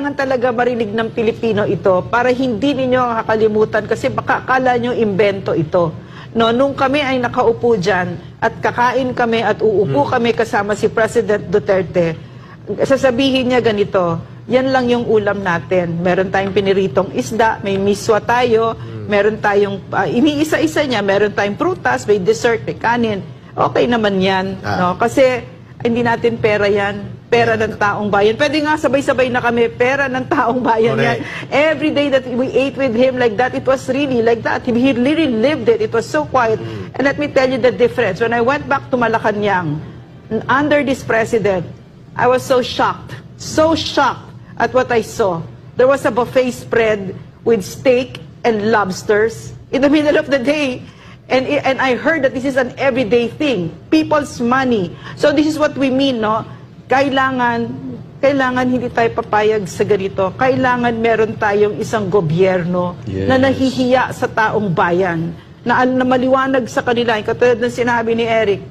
kailangan talaga marinig ng Pilipino ito para hindi ninyo kakalimutan kasi baka akala nyo imbento ito. No, nung kami ay nakaupo dyan at kakain kami at uupo kami kasama si President Duterte, sasabihin niya ganito, yan lang yung ulam natin. Meron tayong piniritong isda, may miswa tayo, meron tayong, iniisa-isa niya, meron tayong prutas, may dessert, may kanin. Okay naman yan. No? Kasi hindi natin pera yan. Pera ng taong bayan. Pwede nga sabay-sabay na kami, pera ng taong bayan yan. Every day that we ate with him like that, it was really like that. He really lived it. It was so quiet. And let me tell you the difference. When I went back to Malacanang, under this president, I was so shocked at what I saw. There was a buffet spread with steak and lobsters in the middle of the day. And I heard that this is an everyday thing. People's money. So this is what we mean, no? Kailangan hindi tayo papayag sa ganito. Kailangan meron tayong isang gobyerno na nahihiya sa taong bayan. Na maliwanag sa kanila. Katulad ng sinabi ni Eric,